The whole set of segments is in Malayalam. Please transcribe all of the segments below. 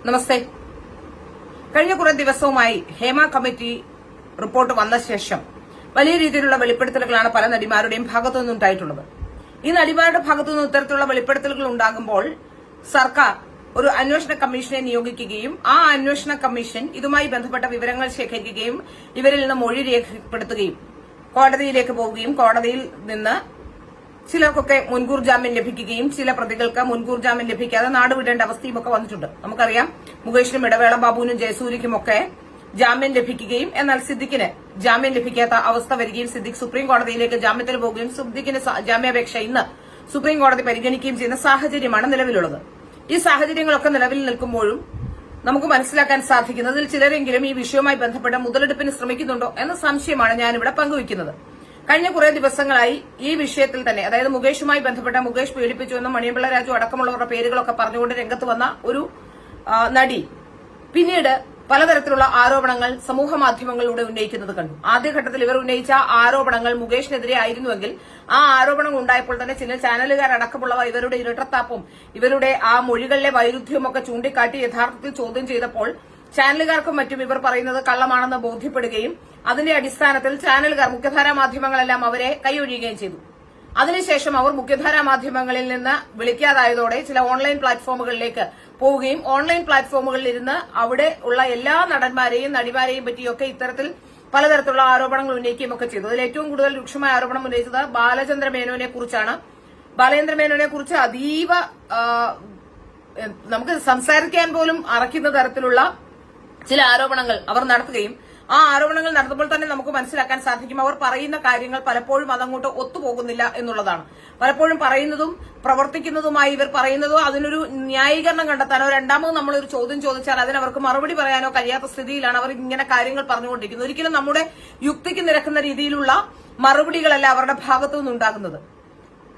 നമസ്തേ. കഴിഞ്ഞ കുറെ ദിവസവുമായി ഹേമ കമ്മിറ്റി റിപ്പോർട്ട് വന്ന ശേഷം വലിയ രീതിയിലുള്ള വെളിപ്പെടുത്തലുകളാണ് പല നടിമാരുടെയും ഭാഗത്തു നിന്നുണ്ടായിട്ടുള്ളത്. ഈ നടിമാരുടെ ഭാഗത്തു നിന്ന് ഇത്തരത്തിലുള്ള വെളിപ്പെടുത്തലുകൾ ഉണ്ടാകുമ്പോൾ സർക്കാർ ഒരു അന്വേഷണ കമ്മീഷനെ നിയോഗിക്കുകയും ആ അന്വേഷണ കമ്മീഷൻ ഇതുമായി ബന്ധപ്പെട്ട വിവരങ്ങൾ ശേഖരിക്കുകയും ഇവരിൽ നിന്ന് മൊഴി രേഖപ്പെടുത്തുകയും കോടതിയിലേക്ക് പോവുകയും കോടതിയിൽ നിന്ന് ചിലർക്കൊക്കെ മുൻകൂർ ജാമ്യം ലഭിക്കുകയും ചില പ്രതികൾക്ക് മുൻകൂർ ജാമ്യം ലഭിക്കാതെ നാടുവിടേണ്ട അവസ്ഥയും ഒക്കെ വന്നിട്ടുണ്ട്. നമുക്കറിയാം, മുകേഷിനും ഇടവേള ബാബുവിനും ജയസൂര്യയ്ക്കുമൊക്കെ ജാമ്യം ലഭിക്കുകയും എന്നാൽ സിദ്ദിഖിന് ജാമ്യം ലഭിക്കാത്ത അവസ്ഥ വരികയും സിദ്ദിഖ് സുപ്രീം കോടതിയിലേക്ക് ജാമ്യത്തിന് പോവുകയും സിദ്ദിഖിന് ജാമ്യാപേക്ഷ ഇന്ന് സുപ്രീം കോടതി പരിഗണിക്കുകയും ചെയ്യുന്ന സാഹചര്യമാണ് നിലവിലുള്ളത്. ഈ സാഹചര്യങ്ങളൊക്കെ നിലവിൽ നിൽക്കുമ്പോഴും നമുക്ക് മനസ്സിലാക്കാൻ സാധിക്കുന്നതിൽ ചിലരെങ്കിലും ഈ വിഷയവുമായി ബന്ധപ്പെട്ട മുതലെടുപ്പിന് ശ്രമിക്കുന്നുണ്ടോ എന്ന സംശയമാണ് ഞാനിവിടെ പങ്കുവയ്ക്കുന്നത്. കഴിഞ്ഞ കുറെ ദിവസങ്ങളായി ഈ വിഷയത്തിൽ തന്നെ, അതായത് മുകേഷുമായി ബന്ധപ്പെട്ട മുകേഷ് പീഡിപ്പിച്ചുവെന്നും മണിയമ്പിള്ള രാജു അടക്കമുള്ളവരുടെ പേരുകളൊക്കെ പറഞ്ഞുകൊണ്ട് രംഗത്ത് വന്ന ഒരു നടി പിന്നീട് പലതരത്തിലുള്ള ആരോപണങ്ങൾ സമൂഹ മാധ്യമങ്ങളിലൂടെ ഉന്നയിക്കുന്നത് കണ്ടു. ആദ്യഘട്ടത്തിൽ ഇവർ ഉന്നയിച്ച ആരോപണങ്ങൾ മുകേഷിനെതിരെ ആയിരുന്നുവെങ്കിൽ ആ ആരോപണങ്ങൾ ഉണ്ടായപ്പോൾ തന്നെ ചില ചാനലുകാരടക്കമുള്ളവർ ഇവരുടെ ഇരട്ടത്താപ്പും ഇവരുടെ ആ മൊഴികളിലെ വൈരുദ്ധ്യവും ഒക്കെ ചൂണ്ടിക്കാട്ടി യഥാർത്ഥത്തിൽ ചോദ്യം ചെയ്തപ്പോൾ ചാനലുകാർക്കും മറ്റും ഇവർ പറയുന്നത് കള്ളമാണെന്ന് ബോധ്യപ്പെടുകയും അതിന്റെ അടിസ്ഥാനത്തിൽ ചാനലുകാർ, മുഖ്യധാരാ മാധ്യമങ്ങളെല്ലാം അവരെ കൈയൊഴിയുകയും ചെയ്തു. അതിനുശേഷം അവർ മുഖ്യധാരാ മാധ്യമങ്ങളിൽ നിന്ന് വിളിക്കാതായതോടെ ചില ഓൺലൈൻ പ്ലാറ്റ്ഫോമുകളിലേക്ക് പോവുകയും ഓൺലൈൻ പ്ലാറ്റ്ഫോമുകളിൽ ഇരുന്ന് അവിടെ ഉള്ള എല്ലാ നടന്മാരെയും നടിമാരെയും പറ്റിയൊക്കെ ഇത്തരത്തിൽ പലതരത്തിലുള്ള ആരോപണങ്ങൾ ഉന്നയിക്കുകയും ഒക്കെ ചെയ്തു. അതിൽ ഏറ്റവും കൂടുതൽ രൂക്ഷമായ ആരോപണം ഉന്നയിച്ചത് ബാലചന്ദ്ര മേനോനെ കുറിച്ചാണ്. ബാലചന്ദ്ര മേനോനെ കുറിച്ച് അതീവ നമുക്ക് സംസാരിക്കാൻ പോലും അറയ്ക്കുന്ന തരത്തിലുള്ള ചില ആരോപണങ്ങൾ അവർ നടത്തുകയും ആ ആരോപണങ്ങൾ നടത്തുമ്പോൾ തന്നെ നമുക്ക് മനസ്സിലാക്കാൻ സാധിക്കും അവർ പറയുന്ന കാര്യങ്ങൾ പലപ്പോഴും അതങ്ങോട്ട് ഒത്തുപോകുന്നില്ല എന്നുള്ളതാണ്. പലപ്പോഴും പറയുന്നതും പ്രവർത്തിക്കുന്നതുമായി ഇവർ പറയുന്നതോ അതിനൊരു ന്യായീകരണം കണ്ടെത്താനോ രണ്ടാമത് നമ്മളൊരു ചോദ്യം ചോദിച്ചാൽ അതിനവർക്ക് മറുപടി പറയാനോ കഴിയാത്ത സ്ഥിതിയിലാണ് അവർ ഇങ്ങനെ കാര്യങ്ങൾ പറഞ്ഞുകൊണ്ടിരിക്കുന്നത്. ഒരിക്കലും നമ്മുടെ യുക്തിക്ക് നിരക്കുന്ന രീതിയിലുള്ള മറുപടികളല്ല അവരുടെ ഭാഗത്തു നിന്നുണ്ടാകുന്നത്.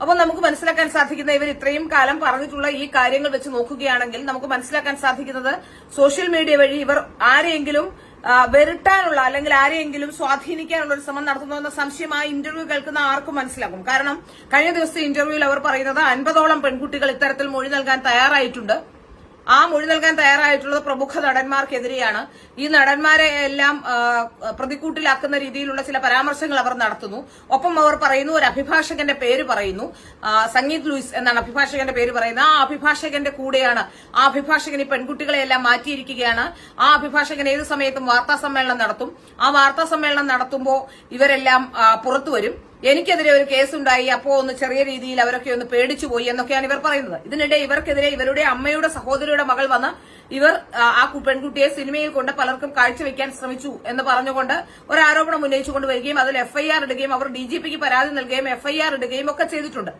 അപ്പോൾ നമുക്ക് മനസ്സിലാക്കാൻ സാധിക്കുന്ന ഇവർ ഇത്രയും കാലം പറഞ്ഞിട്ടുള്ള ഈ കാര്യങ്ങൾ വെച്ച് നോക്കുകയാണെങ്കിൽ നമുക്ക് മനസ്സിലാക്കാൻ സാധിക്കുന്നത് സോഷ്യൽ മീഡിയ വഴി ഇവർ ആരെയെങ്കിലും വരുത്താനുള്ള അല്ലെങ്കിൽ ആരെയെങ്കിലും സ്വാധീനിക്കാനുള്ള ഒരു ശ്രമം നടത്തുന്നുവെന്ന സംശയം ആ ഇന്റർവ്യൂ കേൾക്കുന്ന ആർക്കും മനസ്സിലാക്കും. കാരണം കഴിഞ്ഞ ദിവസത്തെ ഇന്റർവ്യൂവിൽ അവർ പറയുന്നത് 50ഓളം പെൺകുട്ടികൾ ഇത്തരത്തിൽ മൊഴി നൽകാൻ തയ്യാറായിട്ടുണ്ട്. ആ മൊഴി നൽകാൻ തയ്യാറായിട്ടുള്ളത് പ്രമുഖ നടന്മാർക്കെതിരെയാണ്. ഈ നടന്മാരെ എല്ലാം പ്രതിക്കൂട്ടിലാക്കുന്ന രീതിയിലുള്ള ചില പരാമർശങ്ങൾ അവർ നടത്തുന്നു. ഒപ്പം അവർ പറയുന്നു, ഒരു അഭിഭാഷകന്റെ പേര് പറയുന്നു, സംഗീത് ലൂയിസ് എന്നാണ് അഭിഭാഷകന്റെ പേര് പറയുന്നത്. ആ അഭിഭാഷകന്റെ കൂടെയാണ്. ആ അഭിഭാഷകൻ ഈ പെൺകുട്ടികളെ എല്ലാം മാറ്റിയിരിക്കുകയാണ്. ആ അഭിഭാഷകൻ ഏത് സമയത്തും വാർത്താ സമ്മേളനം നടത്തും. ആ വാർത്താ സമ്മേളനം നടത്തുമ്പോൾ ഇവരെല്ലാം പുറത്തുവരും. എനിക്കെതിരെ ഒരു കേസുണ്ടായി, അപ്പോ ഒന്ന് ചെറിയ രീതിയിൽ അവരൊക്കെ ഒന്ന് പേടിച്ചുപോയി എന്നൊക്കെയാണ് ഇവർ പറയുന്നത്. ഇതിനിടെ ഇവർക്കെതിരെ ഇവരുടെ അമ്മയുടെ സഹോദരിയുടെ മകൾ വന്ന് ഇവർ ആ പെൺകുട്ടിയെ സിനിമയിൽ കൊണ്ട് പലർക്കും കാഴ്ചവെക്കാൻ ശ്രമിച്ചു എന്ന് പറഞ്ഞുകൊണ്ട് ഒരു ആരോപണം ഉന്നയിച്ചുകൊണ്ട് വരികയും അതിൽ എഫ്ഐആർ ഇടുകയും അവർ ഡിജിപിക്ക് പരാതി നൽകുകയും എഫ്ഐആർ ഇടുകയും ഒക്കെ ചെയ്തിട്ടുണ്ട്.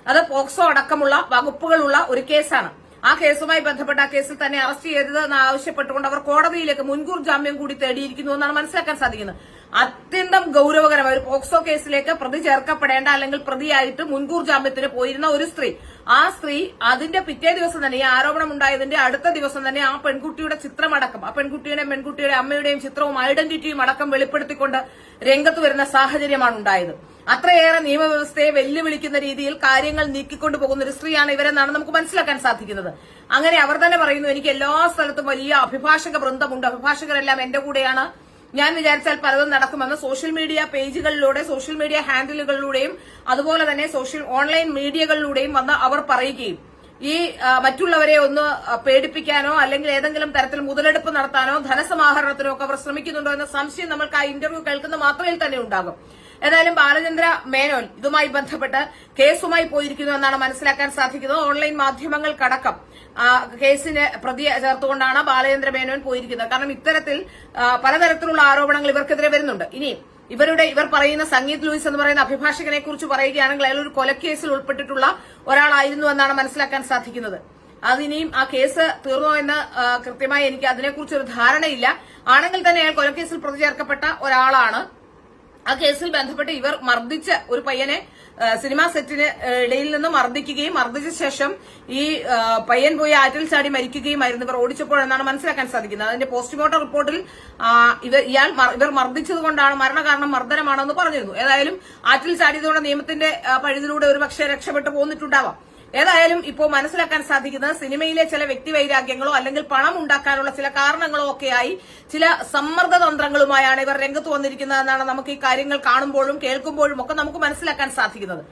അത് പോക്സോ അടക്കമുള്ള വകുപ്പുകളുള്ള ഒരു കേസാണ്. ആ കേസുമായി ബന്ധപ്പെട്ട ആ കേസിൽ തന്നെ അറസ്റ്റ് ചെയ്തതെന്ന് ആവശ്യപ്പെട്ടുകൊണ്ട് അവർ കോടതിയിലേക്ക് മുൻകൂർ ജാമ്യം കൂടി തേടിയിരിക്കുന്നു എന്നാണ് മനസ്സിലാക്കാൻ സാധിക്കുന്നത്. അത്യന്തം ഗൌരവകരമായ ഒരു പോക്സോ കേസിലേക്ക് പ്രതി ചേർക്കപ്പെടേണ്ട അല്ലെങ്കിൽ പ്രതിയായിട്ട് മുൻകൂർ ജാമ്യത്തിന് പോയിരുന്ന ഒരു സ്ത്രീ, ആ സ്ത്രീ അതിന്റെ പിറ്റേ ദിവസം തന്നെ, ഈ ആരോപണം ഉണ്ടായതിന്റെ അടുത്ത ദിവസം തന്നെ ആ പെൺകുട്ടിയുടെ ചിത്രമടക്കം, ആ പെൺകുട്ടിയുടെ അമ്മയുടെയും ചിത്രവും ഐഡന്റിറ്റിയും അടക്കം വെളിപ്പെടുത്തിക്കൊണ്ട് രംഗത്ത് വരുന്ന സാഹചര്യമാണ് ഉണ്ടായത്. അത്രയേറെ നിയമവ്യവസ്ഥയെ വെല്ലുവിളിക്കുന്ന രീതിയിൽ കാര്യങ്ങൾ നീക്കിക്കൊണ്ടു പോകുന്ന ഒരു സ്ത്രീയാണ് ഇവരെന്നാണ് നമുക്ക് മനസ്സിലാക്കാൻ സാധിക്കുന്നത്. അങ്ങനെ അവർ തന്നെ പറയുന്നു, എനിക്ക് എല്ലാ സ്ഥലത്തും വലിയ അഭിഭാഷക വൃന്ദമുണ്ട്, അഭിഭാഷകരെല്ലാം എന്റെ കൂടെയാണ്, ഞാൻ വിചാരിച്ചാൽ പലതും നടക്കുമെന്ന് സോഷ്യൽ മീഡിയ പേജുകളിലൂടെ, സോഷ്യൽ മീഡിയ ഹാൻഡിലുകളിലൂടെയും അതുപോലെ തന്നെ ഓൺലൈൻ മീഡിയകളിലൂടെയും വന്ന് അവർ പറയുകയും ഈ മറ്റുള്ളവരെ ഒന്ന് പേടിപ്പിക്കാനോ അല്ലെങ്കിൽ ഏതെങ്കിലും തരത്തിൽ മുതലെടുപ്പ് നടത്താനോ ധനസമാഹരണത്തിനോ ഒക്കെ അവർ ശ്രമിക്കുന്നുണ്ടോ എന്ന സംശയം നമ്മൾക്ക് ആ ഇന്റർവ്യൂ കേൾക്കുന്ന മാത്രയിൽ തന്നെ ഉണ്ടാകും. ഏതായാലും ബാലചന്ദ്ര മേനോൻ ഇതുമായി ബന്ധപ്പെട്ട് കേസുമായി പോയിരിക്കുന്നു എന്നാണ് മനസ്സിലാക്കാൻ സാധിക്കുന്നത്. ഓൺലൈൻ മാധ്യമങ്ങൾക്കടക്കം കേസിന് പ്രതിയെ ചേർത്തുകൊണ്ടാണ് ബാലചന്ദ്ര മേനോൻ പോയിരിക്കുന്നത്. കാരണം ഇത്തരത്തിൽ പലതരത്തിലുള്ള ആരോപണങ്ങൾ ഇവർക്കെതിരെ വരുന്നുണ്ട്. ഇനി ഇവർ പറയുന്ന സംഗീത് ലൂയിസ് എന്ന് പറയുന്ന അഭിഭാഷകനെ കുറിച്ച് പറയുകയാണെങ്കിൽ അയാൾ ഒരു കൊലക്കേസിൽ ഉൾപ്പെട്ടിട്ടുള്ള ഒരാളായിരുന്നു എന്നാണ് മനസ്സിലാക്കാൻ സാധിക്കുന്നത്. അതിനിയും ആ കേസ് തീർന്നോ എന്ന് കൃത്യമായി എനിക്ക് അതിനെക്കുറിച്ചൊരു ധാരണയില്ല. ആണെങ്കിൽ തന്നെ അയാൾ കൊലക്കേസിൽ പ്രതി ചേർക്കപ്പെട്ട ഒരാളാണ്. ആ കേസിൽ ബന്ധപ്പെട്ട് ഇവർ മർദ്ദിച്ച ഒരു പയ്യനെ സിനിമാ സെറ്റിന് ഇടയിൽ നിന്ന് മർദ്ദിക്കുകയും മർദ്ദിച്ച ശേഷം ഈ പയ്യൻ പോയി ആറ്റിൽ ചാടി മരിക്കുകയുമായിരുന്നു ഇവർ ഓടിച്ചപ്പോഴെന്നാണ് മനസ്സിലാക്കാൻ സാധിക്കുന്നത്. അതിന്റെ പോസ്റ്റ്മോർട്ടം റിപ്പോർട്ടിൽ ഇവർ മർദ്ദിച്ചതുകൊണ്ടാണ് മരണകാരണം മർദ്ദനമാണെന്ന് പറഞ്ഞിരുന്നു. ഏതായാലും ആറ്റിൽ ചാടിയതുകൊണ്ട് നിയമത്തിന്റെ പഴുതിലൂടെ ഒരുപക്ഷെ രക്ഷപ്പെട്ടു പോന്നിട്ടുണ്ടാവാം. ഏതായാലും ഇപ്പോൾ മനസ്സിലാക്കാൻ സാധിക്കുന്നത് സിനിമയിലെ ചില വ്യക്തിവൈരാഗ്യങ്ങളോ അല്ലെങ്കിൽ പണം ഉണ്ടാക്കാനുള്ള ചില കാരണങ്ങളോ ഒക്കെയായി ചില സമ്മർദ്ദ തന്ത്രങ്ങളുമായാണ് ഇവർ രംഗത്ത് വന്നിരിക്കുന്നതെന്നാണ് നമുക്ക് ഈ കാര്യങ്ങൾ കാണുമ്പോഴും കേൾക്കുമ്പോഴും ഒക്കെ നമുക്ക് മനസ്സിലാക്കാൻ സാധിക്കുന്നത്.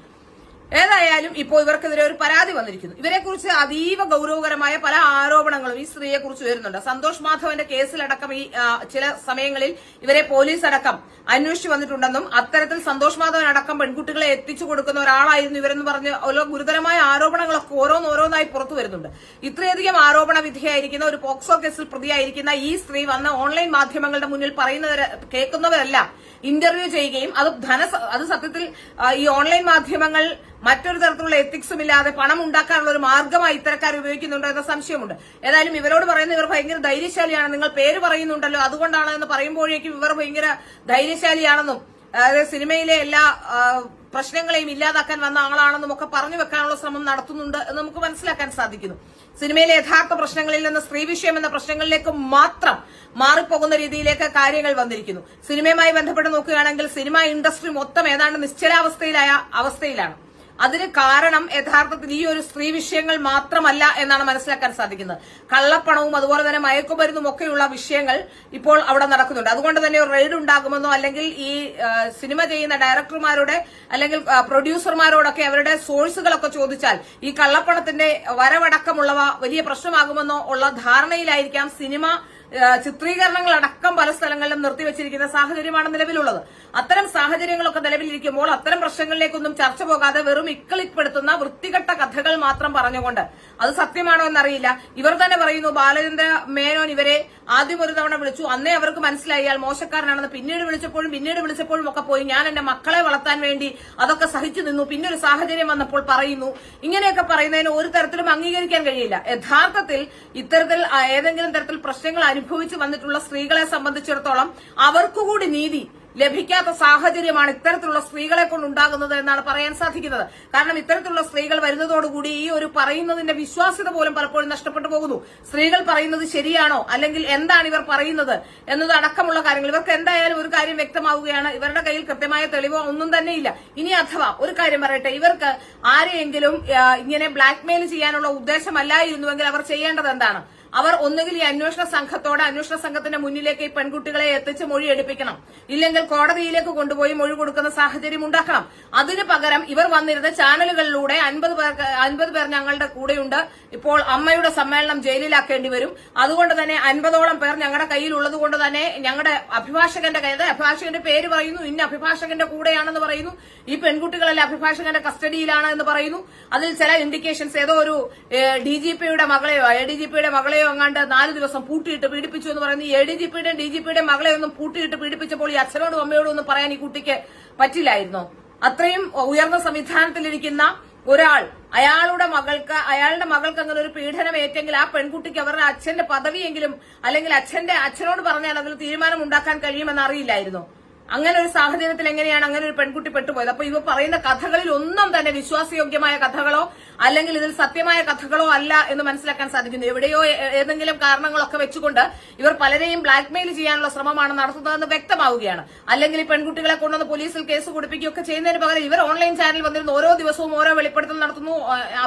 ഏതായാലും ഇപ്പോൾ ഇവർക്കെതിരെ ഒരു പരാതി വന്നിരിക്കുന്നു. ഇവരെക്കുറിച്ച് അതീവ ഗൌരവകരമായ പല ആരോപണങ്ങളും ഈ സ്ത്രീയെ കുറിച്ച് വരുന്നുണ്ട്. സന്തോഷ് മാധവന്റെ കേസിലടക്കം ഈ ചില സമയങ്ങളിൽ ഇവരെ പോലീസ് അടക്കം അന്വേഷിച്ചു വന്നിട്ടുണ്ടെന്നും അത്തരത്തിൽ സന്തോഷ് മാധവനടക്കം പെൺകുട്ടികളെ എത്തിച്ചു കൊടുക്കുന്ന ഒരാളായിരുന്നു ഇവരെന്ന് പറഞ്ഞ് ഓരോ ഗുരുതരമായ ആരോപണങ്ങളൊക്കെ ഓരോന്നോരോന്നായി പുറത്തു വരുന്നുണ്ട്. ഇത്രയധികം ആരോപണ വിധേയായിരിക്കുന്ന ഒരു പോക്സോ കേസിൽ പ്രതിയായിരിക്കുന്ന ഈ സ്ത്രീ വന്ന് ഓൺലൈൻ മാധ്യമങ്ങളുടെ മുന്നിൽ കേൾക്കുന്നവരല്ല ഇന്റർവ്യൂ ചെയ്യുകയും അത് സത്യത്തിൽ ഈ ഓൺലൈൻ മാധ്യമങ്ങൾ മറ്റൊരു തരത്തിലുള്ള എത്തിക്സും ഇല്ലാതെ പണം ഉണ്ടാക്കാനുള്ള ഒരു മാർഗമായി ഇത്തരക്കാർ ഉപയോഗിക്കുന്നുണ്ടോ എന്ന സംശയമുണ്ട്. ഏതായാലും ഇവരോട് പറയുന്ന ഇവർ ഭയങ്കര ധൈര്യശാലിയാണ്, നിങ്ങൾ പേര് പറയുന്നുണ്ടല്ലോ അതുകൊണ്ടാണ് എന്ന് പറയുമ്പോഴേക്കും ഇവർ ഭയങ്കര ധൈര്യശാലിയാണെന്നും അതായത് സിനിമയിലെ എല്ലാ പ്രശ്നങ്ങളെയും ഇല്ലാതാക്കാൻ വന്ന ആളാണെന്നും ഒക്കെ പറഞ്ഞു വെക്കാനുള്ള ശ്രമം നടത്തുന്നുണ്ട് എന്ന് നമുക്ക് മനസ്സിലാക്കാൻ സാധിക്കുന്നു. സിനിമയിലെ യഥാർത്ഥ പ്രശ്നങ്ങളിൽ നിന്ന് സ്ത്രീ വിഷയം എന്ന പ്രശ്നങ്ങളിലേക്ക് മാത്രം മാറിപ്പോകുന്ന രീതിയിലേക്ക് കാര്യങ്ങൾ വന്നിരിക്കുന്നു. സിനിമയുമായി ബന്ധപ്പെട്ട് നോക്കുകയാണെങ്കിൽ സിനിമ ഇൻഡസ്ട്രി മൊത്തം ഏതാണ്ട് അവസ്ഥയിലാണ്. അതിന് കാരണം യഥാർത്ഥത്തിൽ ഈ ഒരു സ്ത്രീ വിഷയങ്ങൾ മാത്രമല്ല എന്നാണ് മനസ്സിലാക്കാൻ സാധിക്കുന്നത്. കള്ളപ്പണവും അതുപോലെ തന്നെ മയക്കുമരുന്നും ഒക്കെയുള്ള വിഷയങ്ങൾ ഇപ്പോൾ അവിടെ നടക്കുന്നുണ്ട്. അതുകൊണ്ട് തന്നെ ഒരു റെയ്ഡ് ഉണ്ടാകുമെന്നോ അല്ലെങ്കിൽ ഈ സിനിമ ചെയ്യുന്ന ഡയറക്ടർമാരുടെ അല്ലെങ്കിൽ പ്രൊഡ്യൂസർമാരോടൊക്കെ അവരുടെ സോഴ്സുകളൊക്കെ ചോദിച്ചാൽ ഈ കള്ളപ്പണത്തിന്റെ വരവടക്കമുള്ളവ വലിയ പ്രശ്നമാകുമെന്നോ ഉള്ള ധാരണയിലായിരിക്കാം സിനിമ ചിത്രീകരണങ്ങളടക്കം പല സ്ഥലങ്ങളിലും നിർത്തിവച്ചിരിക്കുന്ന സാഹചര്യമാണ് നിലവിലുള്ളത്. അത്തരം സാഹചര്യങ്ങളൊക്കെ നിലവിലിരിക്കുമ്പോൾ അത്തരം പ്രശ്നങ്ങളിലേക്കൊന്നും ചർച്ച പോകാതെ വെറും ഇക്കളിപ്പെടുത്തുന്ന വൃത്തികെട്ട കഥകൾ മാത്രം പറഞ്ഞുകൊണ്ട് അത് സത്യമാണോ എന്നറിയില്ല. ഇവർ തന്നെ പറയുന്നു ബാലചന്ദ്ര മേനോൻ ഇവരെ ആദ്യം ഒരു തവണ വിളിച്ചു, അന്നേ അവർക്ക് മനസ്സിലായി അയാൾ മോശക്കാരനാണെന്ന്. പിന്നീട് വിളിച്ചപ്പോഴും ഒക്കെ പോയി ഞാൻ എന്റെ മക്കളെ വളർത്താൻ വേണ്ടി അതൊക്കെ സഹിച്ചു നിന്നു, പിന്നെ ഒരു സാഹചര്യം വന്നപ്പോൾ പറയുന്നു. ഇങ്ങനെയൊക്കെ പറയുന്നതിന് ഒരു തരത്തിലും അംഗീകരിക്കാൻ കഴിയില്ല. യഥാർത്ഥത്തിൽ ഇത്തരത്തിൽ ഏതെങ്കിലും തരത്തിൽ പ്രശ്നങ്ങൾ അനുഭവിച്ചു വന്നിട്ടുള്ള സ്ത്രീകളെ സംബന്ധിച്ചിടത്തോളം അവർക്കുകൂടി നീതി ലഭിക്കാത്ത സാഹചര്യമാണ് ഇത്തരത്തിലുള്ള സ്ത്രീകളെ കൊണ്ടുണ്ടാകുന്നത് എന്നാണ് പറയാൻ സാധിക്കുന്നത്. കാരണം ഇത്തരത്തിലുള്ള സ്ത്രീകൾ വരുന്നതോടുകൂടി ഈ ഒരു പറയുന്നതിന്റെ വിശ്വാസ്യത പോലും പലപ്പോഴും നഷ്ടപ്പെട്ടു പോകുന്നു. സ്ത്രീകൾ പറയുന്നത് ശരിയാണോ അല്ലെങ്കിൽ എന്താണ് ഇവർ പറയുന്നത് എന്നത് അടക്കമുള്ള കാര്യങ്ങൾ ഇവർക്ക് എന്തായാലും ഒരു കാര്യം വ്യക്തമാവുകയാണ്, ഇവരുടെ കയ്യിൽ കൃത്യമായ തെളിവോ ഒന്നും തന്നെയില്ല. ഇനി അഥവാ ഒരു കാര്യം പറയട്ടെ, ഇവർക്ക് ആരെയെങ്കിലും ഇങ്ങനെ ബ്ലാക്ക്മെയിൽ ചെയ്യാനുള്ള ഉദ്ദേശമല്ലായിരുന്നുവെങ്കിൽ അവർ ചെയ്യേണ്ടത് എന്താണ്? അവർ ഒന്നുകിൽ ഈ അന്വേഷണ സംഘത്തിന്റെ മുന്നിലേക്ക് ഈ പെൺകുട്ടികളെ എത്തിച്ച് മൊഴി എടുപ്പിക്കണം, ഇല്ലെങ്കിൽ കോടതിയിലേക്ക് കൊണ്ടുപോയി മൊഴി കൊടുക്കുന്ന സാഹചര്യം ഉണ്ടാക്കണം. അതിനു പകരം ഇവർ വന്നിരുന്ന ചാനലുകളിലൂടെ 50 പേർ ഞങ്ങളുടെ കൂടെയുണ്ട്, ഇപ്പോൾ അമ്മയുടെ സമ്മേളനം ജയിലിലാക്കേണ്ടി വരും, അതുകൊണ്ട് തന്നെ 50ഓളം പേർ ഞങ്ങളുടെ കയ്യിലുള്ളത് കൊണ്ട് തന്നെ ഞങ്ങളുടെ അഭിഭാഷകന്റെ പേര് പറയുന്നു, ഇന്ന അഭിഭാഷകന്റെ കൂടെയാണെന്ന് പറയുന്നു, ഈ പെൺകുട്ടികളെല്ലാം അഭിഭാഷകന്റെ കസ്റ്റഡിയിലാണ് എന്ന് പറയുന്നു. അതിൽ ചില ഇൻഡിക്കേഷൻസ് ഏതോ ഒരു ഡിജിപിയുടെ മകളെയോ അങ്ങാണ്ട് 4 ദിവസം പൂട്ടിയിട്ട് പീഡിപ്പിച്ചു എന്ന് പറയുന്നു. ഡിജിപിയുടെ മകളെ ഒന്നും പൂട്ടിയിട്ട് പീഡിപ്പിച്ചപ്പോൾ ഈ അച്ഛനോടും അമ്മയോടും ഒന്നും പറയാൻ ഈ കുട്ടിക്ക് പറ്റില്ലായിരുന്നോ? അത്രയും ഉയർന്ന സംവിധാനത്തിലിരിക്കുന്ന ഒരാൾ അയാളുടെ മകൾക്ക് അങ്ങനെ ഒരു പീഡനം ഏറ്റെങ്കിൽ ആ പെൺകുട്ടിക്ക് അവരുടെ അച്ഛന്റെ പദവിയെങ്കിലും അല്ലെങ്കിൽ അച്ഛനോട് പറഞ്ഞാൽ അതിൽ തീരുമാനം ഉണ്ടാക്കാൻ കഴിയുമെന്ന് അറിയില്ലായിരുന്നോ? അങ്ങനെ ഒരു സാഹചര്യത്തിൽ എങ്ങനെയാണ് അങ്ങനെ ഒരു പെൺകുട്ടി പെട്ടുപോയത്? അപ്പൊ ഇവ പറയുന്ന കഥകളിൽ ഒന്നും തന്നെ വിശ്വാസയോഗ്യമായ കഥകളോ അല്ലെങ്കിൽ ഇതിൽ സത്യമായ കഥകളോ അല്ല എന്ന് മനസ്സിലാക്കാൻ സാധിക്കുന്നു. എവിടെയോ ഏതെങ്കിലും കാരണങ്ങളൊക്കെ വെച്ചുകൊണ്ട് ഇവർ പലരെയും ബ്ലാക്ക്മെയിൽ ചെയ്യാനുള്ള ശ്രമമാണ് നടത്തുന്നതെന്ന് വ്യക്തമാവുകയാണ്. അല്ലെങ്കിൽ ഈ പെൺകുട്ടികളെ കൊണ്ടുവന്ന് പോലീസിൽ കേസ് കൊടുപ്പിക്കുകയൊക്കെ ചെയ്യുന്നതിന് പകരം ഇവർ ഓൺലൈൻ ചാനൽ വന്നിരുന്നു ഓരോ ദിവസവും ഓരോ വെളിപ്പെടുത്തൽ നടത്തുന്നു.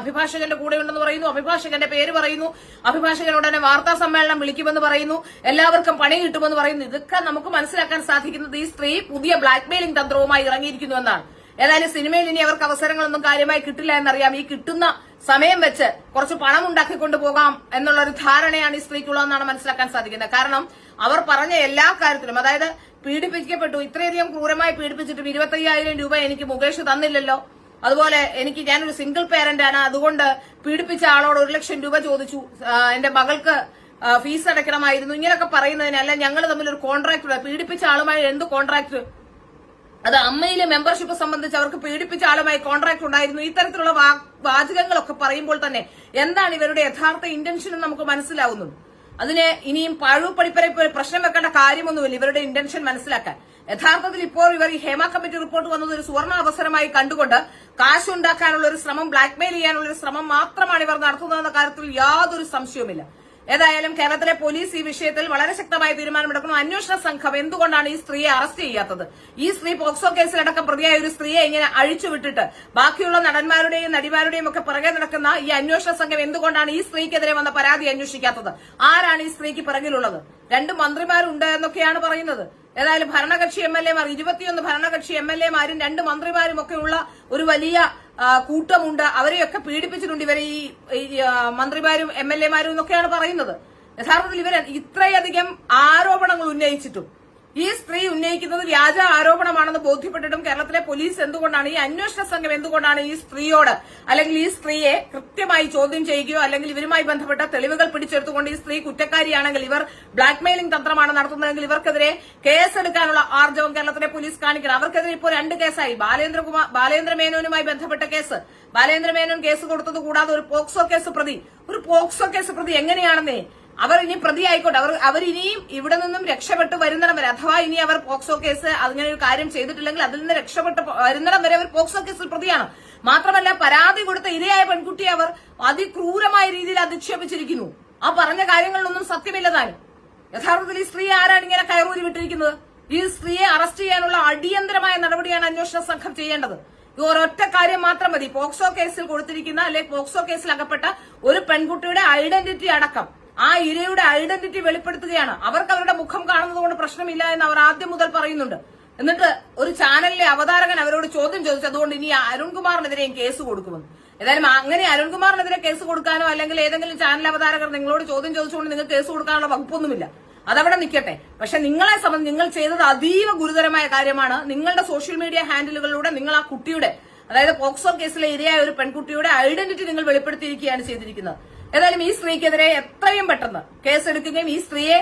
അഭിഭാഷകന്റെ കൂടെയുണ്ടെന്ന് പറയുന്നു, അഭിഭാഷകന്റെ പേര് പറയുന്നു, അഭിഭാഷകൻ ഉടനെ വാർത്താ സമ്മേളനം വിളിക്കുമെന്ന് പറയുന്നു, എല്ലാവർക്കും പണി കിട്ടുമെന്ന് പറയുന്നു. ഇതൊക്കെ നമുക്ക് മനസ്സിലാക്കാൻ സാധിക്കുന്നത് ഈ സ്ത്രീ പുതിയ ബ്ലാക്ക്മെയിലിംഗ് തന്ത്രവുമായി ഇറങ്ങിയിരിക്കുന്നു എന്നാണ്. ഏതായാലും സിനിമയിൽ ഇനി അവർക്ക് അവസരങ്ങളൊന്നും കാര്യമായി കിട്ടില്ല എന്നറിയാം. ഈ കിട്ടുന്ന സമയം വെച്ച് കുറച്ച് പണം ഉണ്ടാക്കിക്കൊണ്ടു പോകാം എന്നുള്ളൊരു ധാരണയാണ് ഈ സ്ത്രീക്കുള്ളതെന്നാണ് മനസ്സിലാക്കാൻ സാധിക്കുന്നത്. കാരണം അവർ പറഞ്ഞ എല്ലാ കാര്യത്തിലും, അതായത് പീഡിപ്പിക്കപ്പെട്ടു, ഇത്രയധികം ക്രൂരമായി പീഡിപ്പിച്ചിട്ടും 25,000 രൂപ എനിക്ക് മുകേഷ് തന്നില്ലല്ലോ, അതുപോലെ ഞാനൊരു സിംഗിൾ പേരന്റ് ആണ്, അതുകൊണ്ട് പീഡിപ്പിച്ച ആളോട് 1 ലക്ഷം രൂപ ചോദിച്ചു, എന്റെ മകൾക്ക് ഫീസ് അടയ്ക്കണമായിരുന്നു, ഇങ്ങനെയൊക്കെ പറയുന്നതിനല്ല ഞങ്ങൾ തമ്മിൽ ഒരു കോൺട്രാക്ട്, പീഡിപ്പിച്ച ആളുമായി എന്ത് കോൺട്രാക്ട്? അത് അമ്മയിലെ മെമ്പർഷിപ്പ് സംബന്ധിച്ച് അവർക്ക് പീഡിപ്പിച്ച ആളുമായി കോൺട്രാക്ട് ഉണ്ടായിരുന്നു. ഇത്തരത്തിലുള്ള വാചകങ്ങളൊക്കെ പറയുമ്പോൾ തന്നെ എന്താണ് ഇവരുടെ യഥാർത്ഥ ഇന്റൻഷൻ എന്ന് നമുക്ക് മനസ്സിലാവുന്നു. അതിന് ഇനിയും പഴുപ്പടിപ്പരെ പ്രശ്നം വെക്കേണ്ട കാര്യമൊന്നുമില്ല ഇവരുടെ ഇന്റൻഷൻ മനസ്സിലാക്കാൻ. യഥാർത്ഥത്തിൽ ഇപ്പോൾ ഇവർ ഈ ഹേമ കമ്മിറ്റി റിപ്പോർട്ട് വന്നത് ഒരു സുവർണ അവസരമായി കണ്ടുകൊണ്ട് കാശുണ്ടാക്കാനുള്ള ഒരു ശ്രമം, ബ്ലാക്ക്മെയിൽ ചെയ്യാനുള്ള ഒരു ശ്രമം മാത്രമാണ് ഇവർ നടത്തുന്നതെന്ന കാര്യത്തിൽ യാതൊരു സംശയവുമില്ല. ഏതായാലും കേരളത്തിലെ പോലീസ് ഈ വിഷയത്തിൽ വളരെ ശക്തമായ തീരുമാനമെടുക്കുന്നു. അന്വേഷണ സംഘം എന്തുകൊണ്ടാണ് ഈ സ്ത്രീയെ അറസ്റ്റ് ചെയ്യാത്തത്? ഈ സ്ത്രീ പോക്സോ കേസിലടക്കം പ്രതിയായ ഒരു സ്ത്രീയെ ഇങ്ങനെ അഴിച്ചുവിട്ടിട്ട് ബാക്കിയുള്ള നടന്മാരുടെയും നടിമാരുടെയും ഒക്കെ പിറകെ നടക്കുന്ന ഈ അന്വേഷണ സംഘം എന്തുകൊണ്ടാണ് ഈ സ്ത്രീക്കെതിരെ വന്ന പരാതി അന്വേഷിക്കാത്തത്? ആരാണ് ഈ സ്ത്രീക്ക് പിറകിലുള്ളത്? 2 മന്ത്രിമാരുണ്ട് എന്നൊക്കെയാണ് പറയുന്നത്. ഏതായാലും ഭരണകക്ഷി MLA-മാർ 21 ഭരണകക്ഷി MLA-മാരും 2 മന്ത്രിമാരും ഒക്കെ ഉള്ള ഒരു വലിയ കൂട്ടമുണ്ട്. അവരെയൊക്കെ പീഡിപ്പിച്ചിട്ടുണ്ട് ഇവരെ ഈ മന്ത്രിമാരും MLA-മാരും എന്നൊക്കെയാണ് പറയുന്നത്. യഥാർത്ഥത്തിൽ ഇവർ ഇത്രയധികം ആരോപണങ്ങൾ ഉന്നയിച്ചിട്ടും ഈ സ്ത്രീ ഉന്നയിക്കുന്നത് വ്യാജ ആരോപണമാണെന്ന് ബോധ്യപ്പെട്ടിട്ടും കേരളത്തിലെ പോലീസ് എന്തുകൊണ്ടാണ്, ഈ അന്വേഷണ സംഘം എന്തുകൊണ്ടാണ് ഈ സ്ത്രീയോട് അല്ലെങ്കിൽ ഈ സ്ത്രീയെ കൃത്യമായി ചോദ്യം ചെയ്യുകയോ അല്ലെങ്കിൽ ഇവരുമായി ബന്ധപ്പെട്ട തെളിവുകൾ പിടിച്ചെടുത്തുകൊണ്ട് ഈ സ്ത്രീ കുറ്റക്കാരിയാണെങ്കിൽ ഇവർ ബ്ലാക്ക്മെയിലിംഗ് തന്ത്രമാണ് നടത്തുന്നതെങ്കിൽ ഇവർക്കെതിരെ കേസെടുക്കാനുള്ള ആർജവം കേരളത്തിലെ പോലീസ് കാണിക്കണം. അവർക്കെതിരെ ഇപ്പോൾ 2 കേസായി. ബാലേന്ദ്ര മേനോനുമായി ബന്ധപ്പെട്ട കേസ്, ബാലേന്ദ്ര മേനോൻ കേസ് കൊടുത്തത് കൂടാതെ ഒരു പോക്സോ കേസ് പ്രതി എങ്ങനെയാണെന്നേ അവർ ഇനി പ്രതിയായിക്കോട്ടെ, അവർ ഇനിയും ഇവിടെ നിന്നും രക്ഷപ്പെട്ട് വരുന്നിടം വരെ, അഥവാ ഇനി അവർ പോക്സോ കേസ് അങ്ങനെ ഒരു കാര്യം ചെയ്തിട്ടില്ലെങ്കിൽ അതിൽ നിന്ന് രക്ഷപ്പെട്ട് വരുന്നിടം വരെ അവർ പോക്സോ കേസിൽ പ്രതിയാണ്. മാത്രമല്ല പരാതി കൊടുത്ത ഇരയായ പെൺകുട്ടിയെ അവർ അതിക്രൂരമായ രീതിയിൽ അധിക്ഷേപിച്ചിരിക്കുന്നു. ആ പറഞ്ഞ കാര്യങ്ങളിലൊന്നും സത്യമില്ല താനും. യഥാർത്ഥത്തിൽ ഈ സ്ത്രീ ആരാണ് ഇങ്ങനെ കയറൂരി വിട്ടിരിക്കുന്നത്? ഈ സ്ത്രീയെ അറസ്റ്റ് ചെയ്യാനുള്ള അടിയന്തരമായ നടപടിയാണ് അന്വേഷണ സംഘം ചെയ്യേണ്ടത്. ഈ ഒരൊറ്റ കാര്യം മാത്രം മതി. പോക്സോ കേസിൽ കൊടുത്തിരിക്കുന്ന അല്ലെങ്കിൽ പോക്സോ കേസിൽ അകപ്പെട്ട ഒരു പെൺകുട്ടിയുടെ ഐഡന്റിറ്റി അടക്കം ആ ഇരയുടെ ഐഡന്റിറ്റി വെളിപ്പെടുത്തുകയാണ്. അവർക്ക് അവരുടെ മുഖം കാണുന്നത് കൊണ്ട് പ്രശ്നമില്ല എന്ന് അവർ ആദ്യം മുതൽ പറയുന്നുണ്ട്. എന്നിട്ട് ഒരു ചാനലിലെ അവതാരകൻ അവരോട് ചോദ്യം ചോദിച്ചു, അതുകൊണ്ട് ഇനി അരുൺകുമാറിനെതിരെയും കേസ് കൊടുക്കുമെന്ന്. ഏതായാലും അങ്ങനെ അരുൺകുമാറിനെതിരെ കേസ് കൊടുക്കാനോ അല്ലെങ്കിൽ ഏതെങ്കിലും ചാനൽ അവതാരകർ നിങ്ങളോട് ചോദ്യം ചോദിച്ചുകൊണ്ട് നിങ്ങൾക്ക് കേസ് കൊടുക്കാനുള്ള വകുപ്പൊന്നുമില്ല. അതവിടെ നിൽക്കട്ടെ. പക്ഷെ നിങ്ങളെ സംബന്ധിച്ച് നിങ്ങൾ ചെയ്തത് അതീവ ഗുരുതരമായ കാര്യമാണ്. നിങ്ങളുടെ സോഷ്യൽ മീഡിയ ഹാൻഡിലുകളിലൂടെ നിങ്ങൾ ആ കുട്ടിയുടെ, അതായത് പോക്സോ കേസിലെ ഇരയായ ഒരു പെൺകുട്ടിയുടെ ഐഡന്റിറ്റി നിങ്ങൾ വെളിപ്പെടുത്തിയിരിക്കുകയാണ് ചെയ്തിരിക്കുന്നത്. ഏതായാലും ഈ സ്ത്രീക്കെതിരെ എത്രയും പെട്ടെന്ന് കേസെടുക്കുകയും ഈ സ്ത്രീയെ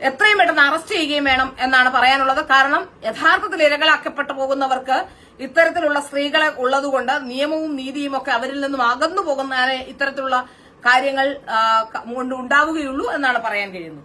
എത്രയും പെട്ടെന്ന് അറസ്റ്റ് ചെയ്യുകയും വേണം എന്നാണ് പറയാനുള്ളത്. കാരണം യഥാർത്ഥത്തിൽ ഇരകളാക്കപ്പെട്ടു പോകുന്നവർക്ക് ഇത്തരത്തിലുള്ള സ്ത്രീകളെ ഉള്ളതുകൊണ്ട് നിയമവും നീതിയും ഒക്കെ അവരിൽ നിന്നും അകന്നു പോകുന്നതിന് ഇത്തരത്തിലുള്ള കാര്യങ്ങൾ ഉണ്ടാവുകയുള്ളൂ എന്നാണ് പറയാൻ കഴിയുന്നത്.